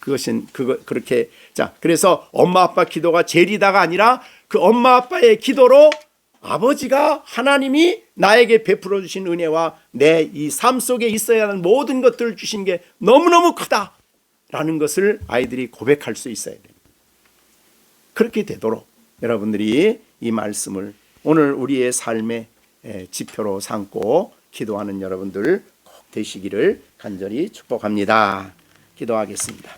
그렇게. 자, 그래서 엄마 아빠 기도가 제리다가 아니라 그 엄마 아빠의 기도로 아버지가 하나님이 나에게 베풀어 주신 은혜와 내 이 삶 속에 있어야 하는 모든 것들을 주신 게 너무너무 크다라는 것을 아이들이 고백할 수 있어야 됩니다. 그렇게 되도록 여러분들이 이 말씀을 오늘 우리의 삶의 지표로 삼고 기도하는 여러분들 꼭 되시기를 간절히 축복합니다. 기도하겠습니다.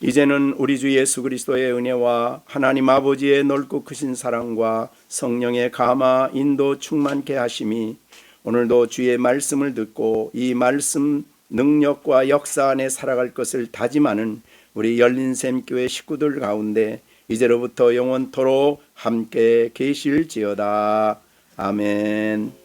이제는 우리 주 예수 그리스도의 은혜와 하나님 아버지의 넓고 크신 사랑과 성령의 감화 인도 충만케 하심이 오늘도 주의 말씀을 듣고 이 말씀 능력과 역사 안에 살아갈 것을 다짐하는 우리 열린샘교회 식구들 가운데 이제로부터 영원토록 함께 계실지어다. 아멘.